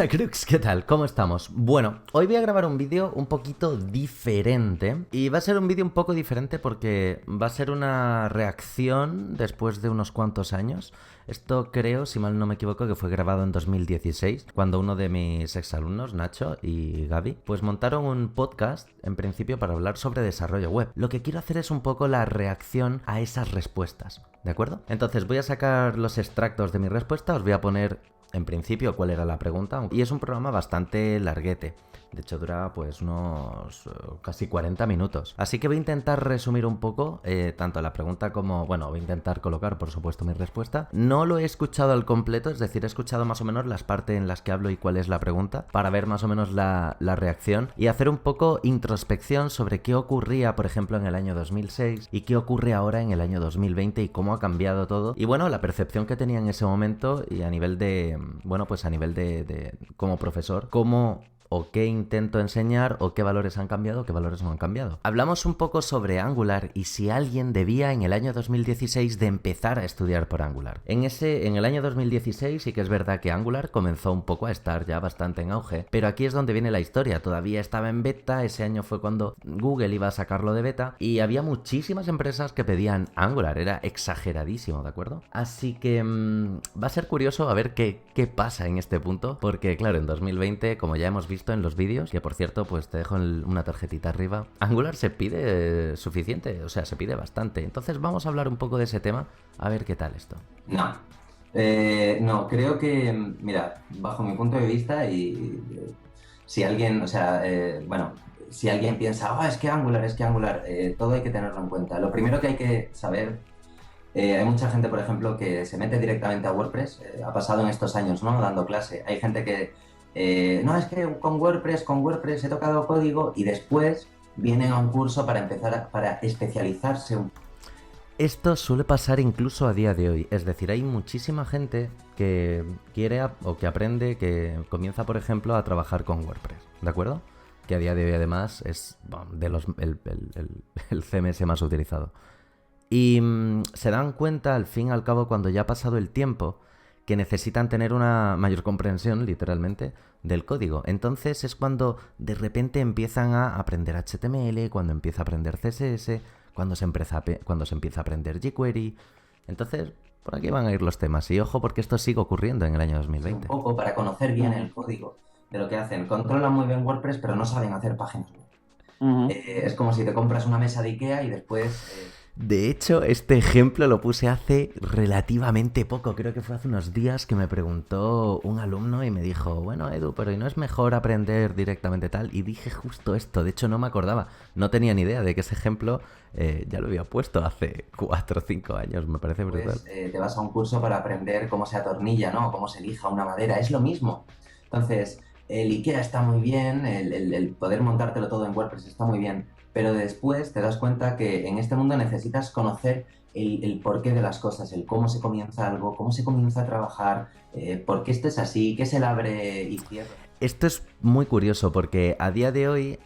pasa, Crux? ¿Qué tal? ¿Cómo estamos? Bueno, hoy voy a grabar un vídeo un poquito diferente y va a ser un vídeo un poco diferente porque va a ser una reacción después de unos cuantos años. Esto creo, si mal no me equivoco, que fue grabado en 2016, cuando uno de mis exalumnos, Nacho y Gaby, pues montaron un podcast, en principio, para hablar sobre desarrollo web. Lo que quiero hacer es un poco la reacción a esas respuestas, ¿de acuerdo? Entonces voy a sacar los extractos de mi respuesta, os voy a poner en principio cuál era la pregunta, y es un programa bastante larguete. De hecho dura pues unos casi 40 minutos. Así que voy a intentar resumir un poco tanto la pregunta como, bueno, voy a intentar colocar por supuesto mi respuesta. No lo he escuchado al completo, es decir, he escuchado más o menos las partes en las que hablo y cuál es la pregunta, para ver más o menos la reacción y hacer un poco introspección sobre qué ocurría, por ejemplo, en el año 2006 y qué ocurre ahora en el año 2020 y cómo ha cambiado todo. Y bueno, la percepción que tenía en ese momento y a nivel de, bueno, pues a nivel de como profesor, cómo o qué intento enseñar o qué valores han cambiado o qué valores no han cambiado. Hablamos un poco sobre Angular y si alguien debía en el año 2016 de empezar a estudiar por Angular. En el año 2016 sí que es verdad que Angular comenzó un poco a estar ya bastante en auge, pero aquí es donde viene la historia. Todavía estaba en beta, ese año fue cuando Google iba a sacarlo de beta y había muchísimas empresas que pedían Angular, era exageradísimo, ¿de acuerdo? Así que va a ser curioso a ver qué pasa en este punto, porque claro, en 2020, como ya hemos visto en los vídeos, que por cierto pues te dejo una tarjetita arriba, Angular se pide suficiente, o sea, se pide bastante. Entonces vamos a hablar un poco de ese tema, a ver qué tal esto. No, creo que, mira, bajo mi punto de vista si alguien, bueno, si alguien piensa, es que Angular, todo hay que tenerlo en cuenta. Lo primero que hay que saber, hay mucha gente, por ejemplo, que se mete directamente a WordPress, ha pasado en estos años, ¿no? Dando clase. Hay gente que, no, es que con WordPress he tocado código y después vienen a un curso para para especializarse un. Esto suele pasar incluso a día de hoy, es decir, hay muchísima gente que quiere o que aprende, que comienza por ejemplo a trabajar con WordPress, ¿de acuerdo? Que a día de hoy además es el CMS más utilizado. Y se dan cuenta al fin y al cabo cuando ya ha pasado el tiempo que necesitan tener una mayor comprensión, literalmente, del código. Entonces es cuando de repente empiezan a aprender HTML, cuando empieza a aprender CSS, cuando se empieza a aprender jQuery. Entonces, por aquí van a ir los temas. Y ojo, porque esto sigue ocurriendo en el año Un 2020. poco para conocer bien el código de lo que hacen. Controlan muy bien WordPress, pero no saben hacer páginas web. Es como si te compras una mesa de IKEA y después. De hecho, este ejemplo lo puse hace relativamente poco, creo que fue hace unos días que me preguntó un alumno y me dijo, bueno Edu, pero ¿y no es mejor aprender directamente tal? Y dije justo esto, de hecho no me acordaba, no tenía ni idea de que ese ejemplo ya lo había puesto hace 4 o 5 años, me parece brutal. Pues te vas a un curso para aprender cómo se atornilla, ¿no? Cómo se lija una madera. Es lo mismo. Entonces, el IKEA está muy bien, el poder montártelo todo en WordPress está muy bien, pero después te das cuenta que en este mundo necesitas conocer el porqué de las cosas, el cómo se comienza algo, cómo se comienza a trabajar, por qué esto es así, qué es el abre y cierre. Esto es muy curioso porque a día de hoy,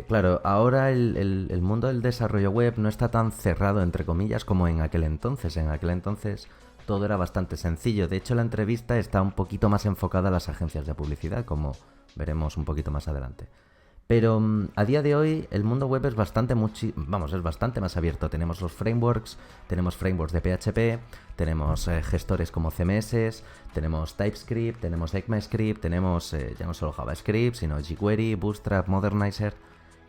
claro, ahora el mundo del desarrollo web no está tan cerrado, entre comillas, como en aquel entonces. En aquel entonces todo era bastante sencillo. De hecho, la entrevista está un poquito más enfocada a las agencias de publicidad, como veremos un poquito más adelante. Pero a día de hoy el mundo web es es bastante más abierto. Tenemos los tenemos frameworks de PHP, tenemos gestores como CMS, tenemos TypeScript, tenemos ECMAScript, tenemos ya no solo JavaScript, sino jQuery, Bootstrap, Modernizer.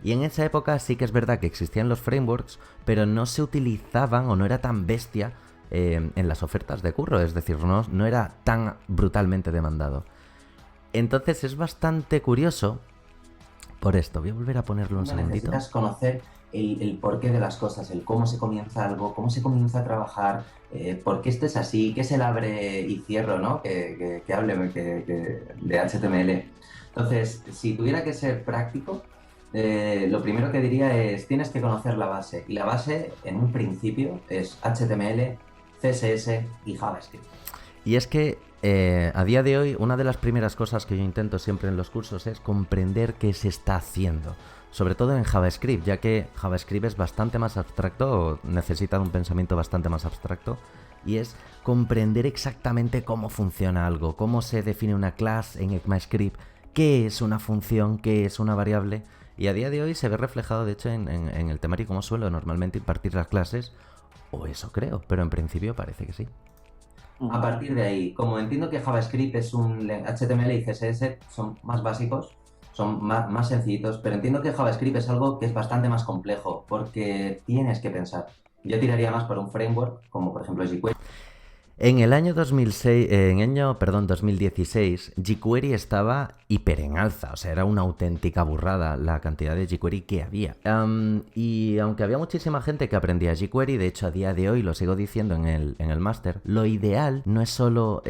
Y en esa época sí que es verdad que existían los frameworks, pero no se utilizaban o no era tan bestia en las ofertas de curro, es decir, no era tan brutalmente demandado. Entonces es bastante curioso por esto. Voy a volver a ponerlo un segundito. Necesitas conocer el porqué de las cosas, el cómo se comienza algo, cómo se comienza a trabajar, por qué esto es así, qué es el abre y cierro, ¿no? Que hable de HTML. Entonces, si tuviera que ser práctico, lo primero que diría es, tienes que conocer la base. Y la base, en un principio, es HTML, CSS y JavaScript. Y es que a día de hoy una de las primeras cosas que yo intento siempre en los cursos es comprender qué se está haciendo. Sobre todo en JavaScript, ya que JavaScript es bastante más abstracto o necesita un pensamiento bastante más abstracto y es comprender exactamente cómo funciona algo, cómo se define una clase en ECMAScript, qué es una función, qué es una variable, y a día de hoy se ve reflejado de hecho en el temario como suelo normalmente impartir las clases, o eso creo, pero en principio parece que sí. A partir de ahí, como entiendo que JavaScript es un HTML y CSS son más básicos, son más sencillitos, pero entiendo que JavaScript es algo que es bastante más complejo porque tienes que pensar. Yo tiraría más por un framework como por ejemplo jQuery. En el año 2016, jQuery estaba hiper en alza, o sea, era una auténtica burrada la cantidad de jQuery que había. Y aunque había muchísima gente que aprendía jQuery, de hecho a día de hoy lo sigo diciendo en el máster, lo ideal no es solo,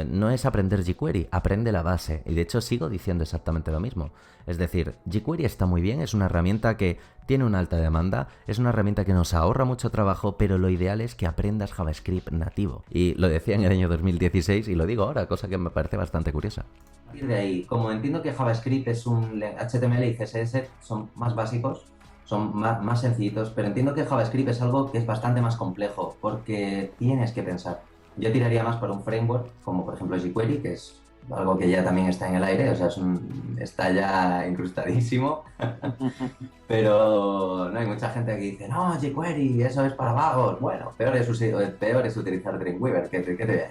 no es aprender jQuery, aprende la base. Y de hecho sigo diciendo exactamente lo mismo. Es decir, jQuery está muy bien, es una herramienta que tiene una alta demanda, es una herramienta que nos ahorra mucho trabajo, pero lo ideal es que aprendas JavaScript nativo. Y lo decía en el año 2016 y lo digo ahora, cosa que me parece bastante curiosa. A partir de ahí, como entiendo que JavaScript es un HTML y CSS son más básicos, son más sencillitos, pero entiendo que JavaScript es algo que es bastante más complejo porque tienes que pensar. Yo tiraría más por un framework como por ejemplo jQuery, que es algo que ya también está en el aire, o sea, está ya incrustadísimo. Pero no hay mucha gente que dice, no, jQuery, eso es para vagos. Bueno, peor es utilizar Dreamweaver, ¿qué te voy a decir?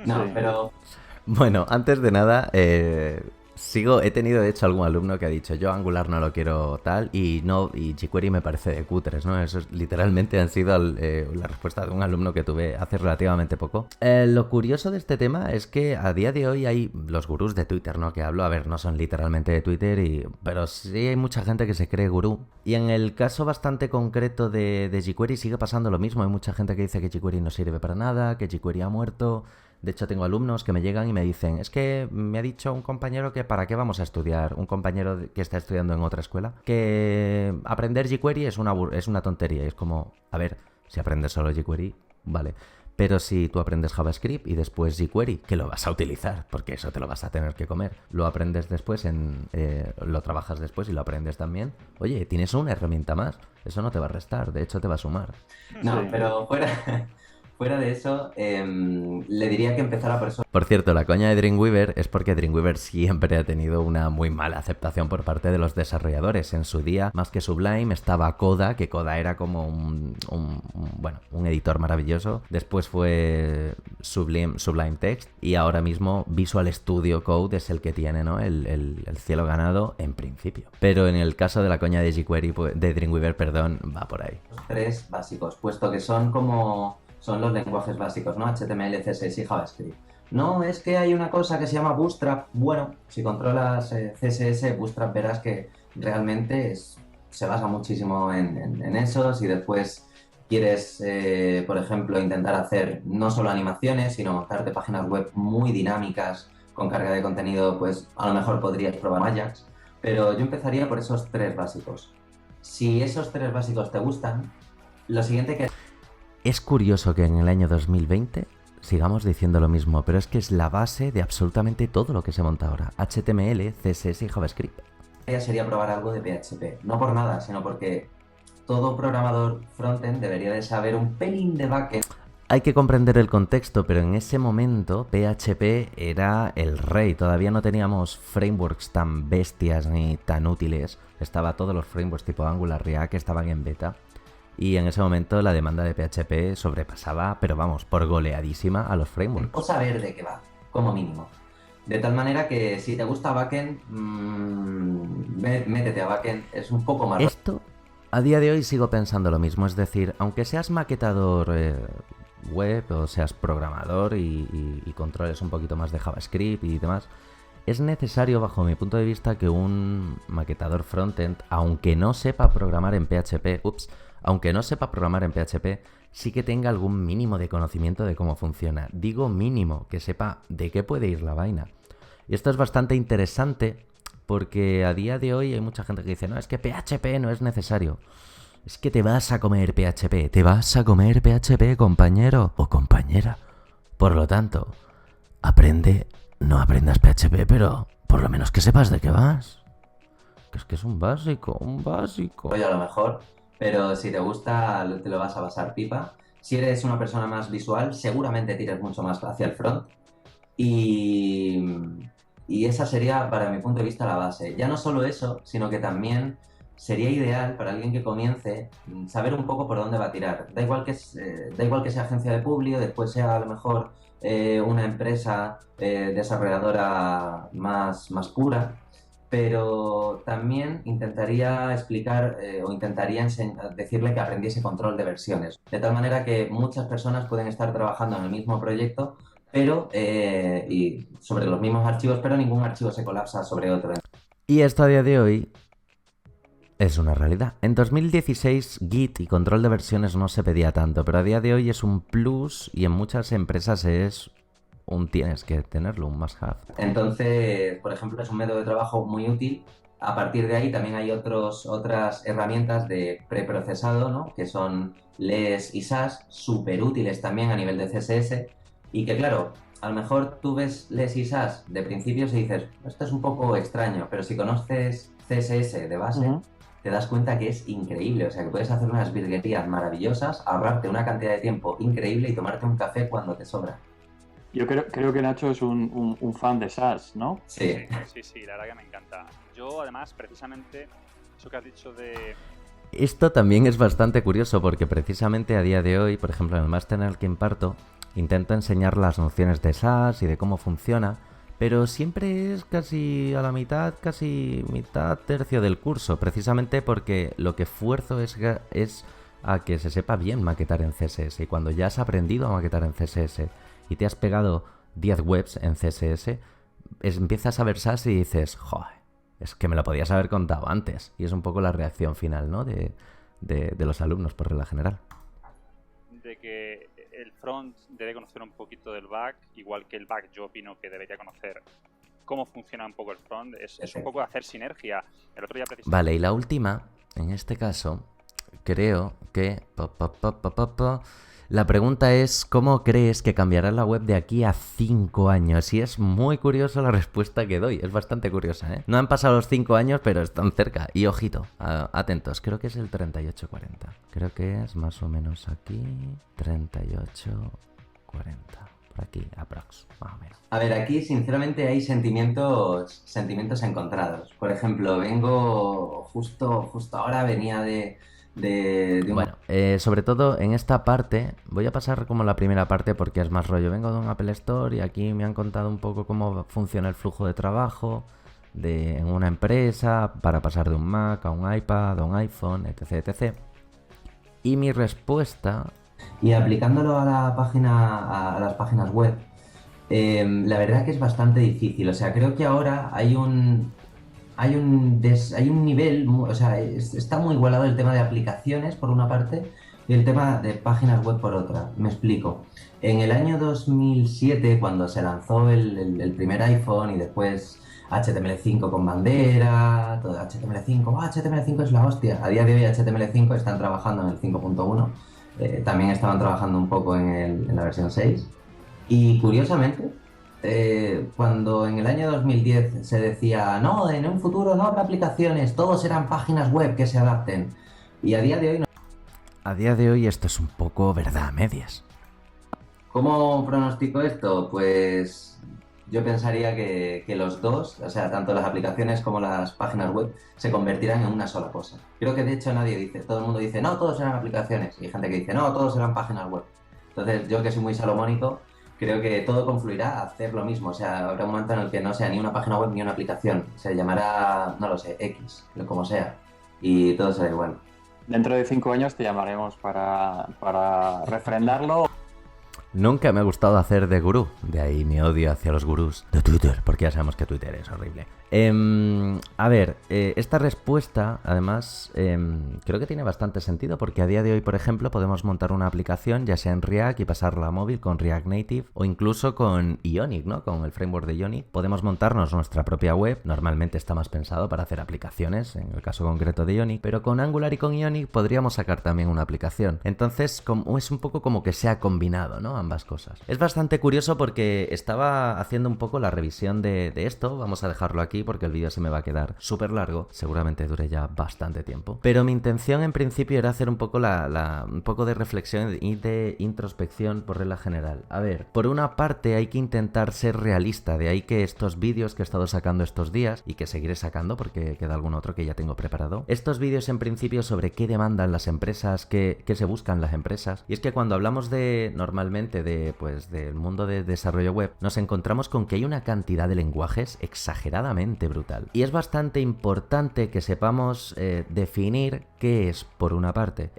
No, Sí. pero Bueno, antes de nada, he tenido de hecho algún alumno que ha dicho yo Angular no lo quiero tal y jQuery me parece de cutres, ¿no? Eso literalmente han sido la respuesta de un alumno que tuve hace relativamente poco. Lo curioso de este tema es que a día de hoy hay los gurús de Twitter, ¿no? Que hablo, a ver, no son literalmente de Twitter, pero sí hay mucha gente que se cree gurú. Y en el caso bastante concreto de jQuery sigue pasando lo mismo. Hay mucha gente que dice que jQuery no sirve para nada, que jQuery ha muerto. De hecho, tengo alumnos que me llegan y me dicen, es que me ha dicho un compañero que para qué vamos a estudiar, un compañero que está estudiando en otra escuela, que aprender jQuery es una tontería. Y es como, a ver, si aprendes solo jQuery, vale. Pero si tú aprendes JavaScript y después jQuery, que lo vas a utilizar, porque eso te lo vas a tener que comer, lo aprendes después, lo trabajas después y lo aprendes también, oye, tienes una herramienta más. Eso no te va a restar, de hecho te va a sumar. no, Sí. pero fuera de eso, le diría que empezara por eso. Por cierto, la coña de Dreamweaver es porque Dreamweaver siempre ha tenido una muy mala aceptación por parte de los desarrolladores. En su día, más que Sublime, estaba Coda, que Coda era como un editor maravilloso. Después fue Sublime Text y ahora mismo Visual Studio Code es el que tiene, ¿no? el cielo ganado en principio. Pero en el caso de la coña de jQuery, de Dreamweaver, perdón, va por ahí. Tres básicos, puesto que son los lenguajes básicos, ¿no? HTML, CSS y JavaScript. No, es que hay una cosa que se llama Bootstrap. Bueno, si controlas CSS, Bootstrap verás que realmente se basa muchísimo en eso. Si después quieres, por ejemplo, intentar hacer no solo animaciones, sino montarte páginas web muy dinámicas con carga de contenido, pues a lo mejor podrías probar Ajax. Pero yo empezaría por esos tres básicos. Si esos tres básicos te gustan, lo siguiente que Es curioso que en el año 2020 sigamos diciendo lo mismo, pero es que es la base de absolutamente todo lo que se monta ahora. HTML, CSS y JavaScript. sería probar algo de PHP. No por nada, sino porque todo programador frontend debería de saber un pelín de backend. Hay que comprender el contexto, pero en ese momento PHP era el rey. Todavía no teníamos frameworks tan bestias ni tan útiles. Estaba todos los frameworks tipo Angular, React que estaban en beta. Y en ese momento la demanda de PHP sobrepasaba, pero vamos, por goleadísima a los frameworks. O saber de qué va, como mínimo. De tal manera que si te gusta backend, métete a backend, es un poco más... Esto, a día de hoy sigo pensando lo mismo. Es decir, aunque seas maquetador web o seas programador y controles un poquito más de JavaScript y demás, es necesario, bajo mi punto de vista, que un maquetador frontend, aunque no sepa programar en PHP, sí que tenga algún mínimo de conocimiento de cómo funciona. Digo mínimo, que sepa de qué puede ir la vaina. Y esto es bastante interesante porque a día de hoy hay mucha gente que dice, no, es que PHP no es necesario. Es que te vas a comer PHP, compañero o compañera. Por lo tanto, no aprendas PHP, pero por lo menos que sepas de qué vas. Que es un básico. Rollo a lo mejor, pero si te gusta te lo vas a pasar pipa. Si eres una persona más visual, seguramente tires mucho más hacia el front. Y, y esa sería, para mi punto de vista, la base. Ya no solo eso, sino que también sería ideal para alguien que comience saber un poco por dónde va a tirar. Da igual que sea agencia de publi o después sea a lo mejor una empresa desarrolladora más pura, pero también intentaría explicar o intentaría decirle que aprendiese control de versiones, de tal manera que muchas personas pueden estar trabajando en el mismo proyecto pero y sobre los mismos archivos, pero ningún archivo se colapsa sobre otro. Y esto a día de hoy es una realidad. En 2016 Git y control de versiones no se pedía tanto, pero a día de hoy es un plus y en muchas empresas es un tienes que tenerlo, un must have. Entonces, por ejemplo, es un método de trabajo muy útil. A partir de ahí también hay otras herramientas de preprocesado, ¿no? Que son LES y SAS, súper útiles también a nivel de CSS. Y que claro, a lo mejor tú ves LES y SAS de principios y dices, esto es un poco extraño, pero si conoces CSS de base, te das cuenta que es increíble. O sea, que puedes hacer unas virguerías maravillosas, ahorrarte una cantidad de tiempo increíble y tomarte un café cuando te sobra. Yo creo que Nacho es un fan de SAS, ¿no? Sí. Sí, la verdad que me encanta. Yo, además, precisamente, eso que has dicho de... Esto también es bastante curioso porque precisamente a día de hoy, por ejemplo, en el máster en el que imparto, intento enseñar las nociones de SAS y de cómo funciona, pero siempre es casi a la mitad, casi mitad, tercio del curso, precisamente porque lo que esfuerzo es a que se sepa bien maquetar en CSS. Y cuando ya has aprendido a maquetar en CSS y te has pegado 10 webs en CSS, empiezas a ver SAS y dices, joder, es que me lo podías haber contado antes. Y es un poco la reacción final, ¿no? de los alumnos, por regla general. De que el front debe conocer un poquito del back, igual que el back yo opino que debería conocer cómo funciona un poco el front. Es un poco de hacer sinergia. El otro día precisamente... Vale, y la última, en este caso, creo que... La pregunta es, ¿cómo crees que cambiará la web de aquí a 5 años? Y es muy curioso la respuesta que doy, es bastante curiosa, ¿eh? No han pasado los 5 años, pero están cerca. Y ojito, atentos, creo que es el 3840. Creo que es más o menos aquí, 3840. Por aquí, aprox, más o menos. A ver, aquí sinceramente hay sentimientos encontrados. Por ejemplo, justo ahora venía de un... Bueno, sobre todo en esta parte, voy a pasar como la primera parte porque es más rollo. Vengo de un Apple Store y aquí me han contado un poco cómo funciona el flujo de trabajo en una empresa para pasar de un Mac a un iPad, a un iPhone, etc, etc. Y mi respuesta... Y aplicándolo a a las páginas web, la verdad que es bastante difícil. O sea, creo que ahora hay un nivel, o sea, está muy igualado el tema de aplicaciones por una parte y el tema de páginas web por otra. Me explico. En el año 2007, cuando se lanzó el primer iPhone y después HTML5 con bandera, todo HTML5, HTML5 es la hostia. A día de hoy HTML5 están trabajando en el 5.1, también estaban trabajando un poco en la versión 6. Y curiosamente, cuando en el año 2010 se decía, no, en un futuro no habrá aplicaciones, todos serán páginas web que se adapten. Y a día de hoy no. A día de hoy esto es un poco verdad a medias. ¿Cómo pronostico esto? Pues yo pensaría que los dos, o sea, tanto las aplicaciones como las páginas web, se convertirán en una sola cosa. Creo que de hecho todo el mundo dice, no, todos serán aplicaciones. Y hay gente que dice, no, todos serán páginas web. Entonces yo, que soy muy salomónico, creo que todo confluirá a hacer lo mismo. O sea, habrá un momento en el que no sea ni una página web ni una aplicación. Se llamará, no lo sé, X, como sea. Y todo será igual. Dentro de 5 años te llamaremos para refrendarlo. Nunca me ha gustado hacer de gurú, de ahí mi odio hacia los gurús de Twitter, porque ya sabemos que Twitter es horrible. A ver, esta respuesta, además, creo que tiene bastante sentido, porque a día de hoy, por ejemplo, podemos montar una aplicación, ya sea en React y pasarla a móvil con React Native, o incluso con Ionic, ¿no? Con el framework de Ionic. Podemos montarnos nuestra propia web, normalmente está más pensado para hacer aplicaciones, en el caso concreto de Ionic, pero con Angular y con Ionic podríamos sacar también una aplicación. Entonces, es un poco como que se ha combinado, ¿no? Ambas cosas. Es bastante curioso porque estaba haciendo un poco la revisión de esto, vamos a dejarlo aquí porque el vídeo se me va a quedar súper largo, seguramente dure ya bastante tiempo. Pero mi intención en principio era hacer un poco un poco de reflexión y de introspección por regla general. A ver, por una parte hay que intentar ser realista, de ahí que estos vídeos que he estado sacando estos días y que seguiré sacando porque queda algún otro que ya tengo preparado. Estos vídeos en principio sobre qué demandan las empresas, qué se buscan las empresas. Y es que cuando hablamos normalmente del mundo de desarrollo web, nos encontramos con que hay una cantidad de lenguajes exageradamente brutal. Y es bastante importante que sepamos definir qué es, por una parte,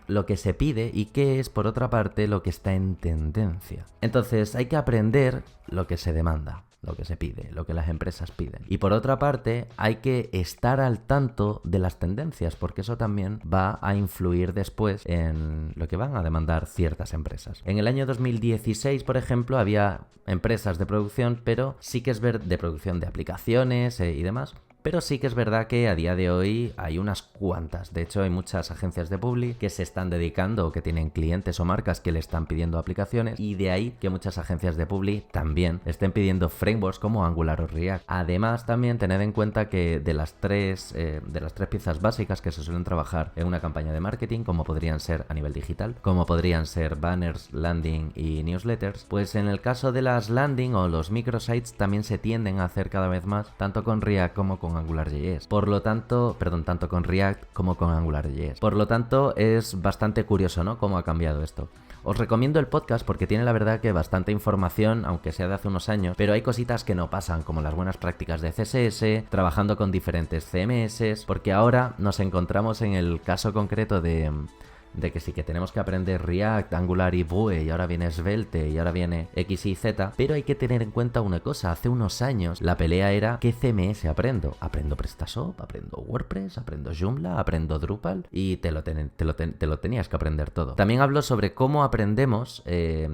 lo que se pide y qué es, por otra parte, lo que está en tendencia. Entonces hay que aprender lo que se demanda, lo que se pide, lo que las empresas piden. Y por otra parte, hay que estar al tanto de las tendencias, porque eso también va a influir después en lo que van a demandar ciertas empresas. En el año 2016, por ejemplo, había empresas de producción, pero sí que es de producción de aplicaciones y demás. Pero sí que es verdad que a día de hoy hay unas cuantas. De hecho, hay muchas agencias de publi que se están dedicando o que tienen clientes o marcas que le están pidiendo aplicaciones, y de ahí que muchas agencias de publi también estén pidiendo frameworks como Angular o React. Además, también tened en cuenta que de las tres piezas básicas que se suelen trabajar en una campaña de marketing, como podrían ser a nivel digital, como podrían ser banners, landing y newsletters, pues en el caso de las landing o los microsites también se tienden a hacer cada vez más, tanto con React como con AngularJS. Por lo tanto, tanto con React como con AngularJS. Por lo tanto, es bastante curioso, ¿no?, cómo ha cambiado esto. Os recomiendo el podcast porque tiene la verdad que bastante información, aunque sea de hace unos años, pero hay cositas que no pasan, como las buenas prácticas de CSS, trabajando con diferentes CMS, porque ahora nos encontramos en el caso concreto de que sí que tenemos que aprender React, Angular y Vue, y ahora viene Svelte, y ahora viene X y Z, pero hay que tener en cuenta una cosa: hace unos años la pelea era ¿qué CMS aprendo? ¿Aprendo PrestaShop? ¿Aprendo WordPress? ¿Aprendo Joomla? ¿Aprendo Drupal? Y te lo tenías que aprender todo. También hablo sobre cómo aprendemos.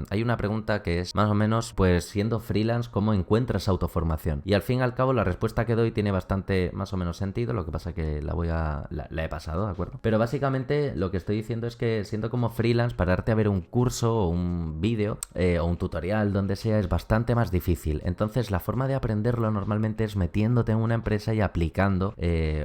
Hay una pregunta que es más o menos, pues siendo freelance, ¿cómo encuentras autoformación? Y al fin y al cabo la respuesta que doy tiene bastante más o menos sentido, lo que pasa que la he pasado, ¿de acuerdo? Pero básicamente lo que estoy diciendo es que siendo como freelance, pararte a ver un curso o un vídeo o un tutorial, donde sea, es bastante más difícil. Entonces la forma de aprenderlo normalmente es metiéndote en una empresa y aplicando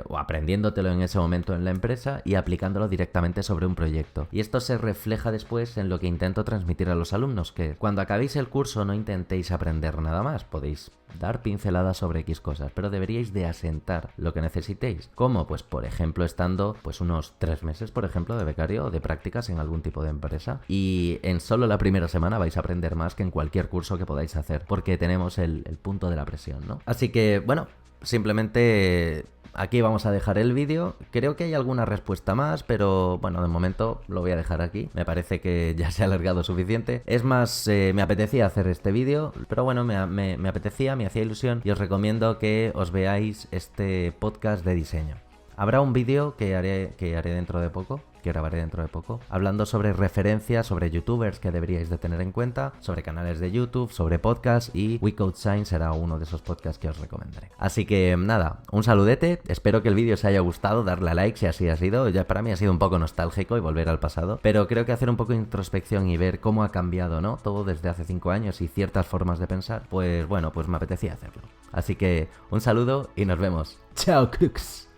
o aprendiéndotelo en ese momento en la empresa y aplicándolo directamente sobre un proyecto. Y esto se refleja después en lo que intento transmitir a los alumnos, que cuando acabéis el curso no intentéis aprender nada más, podéis dar pinceladas sobre X cosas, pero deberíais de asentar lo que necesitéis. ¿Cómo? Pues por ejemplo estando pues unos 3 meses, por ejemplo, de becario o de prácticas en algún tipo de empresa, y en solo la primera semana vais a aprender más que en cualquier curso que podáis hacer, porque tenemos el punto de la presión, ¿no? Así que, bueno, simplemente aquí vamos a dejar el vídeo. Creo que hay alguna respuesta más, pero bueno, de momento lo voy a dejar aquí. Me parece que ya se ha alargado suficiente. Es más, me apetecía hacer este vídeo, pero bueno, me apetecía, me hacía ilusión, y os recomiendo que os veáis este podcast de diseño. Habrá un vídeo que haré dentro de poco, que grabaré dentro de poco, hablando sobre referencias, sobre youtubers que deberíais de tener en cuenta, sobre canales de YouTube, sobre podcasts, y We Code Science será uno de esos podcasts que os recomendaré. Así que nada, un saludete, espero que el vídeo os haya gustado, darle a like si así ha sido. Ya para mí ha sido un poco nostálgico y volver al pasado, pero creo que hacer un poco de introspección y ver cómo ha cambiado, ¿no?, todo desde hace 5 años y ciertas formas de pensar, pues bueno, pues me apetecía hacerlo. Así que un saludo y nos vemos. ¡Chao, crux!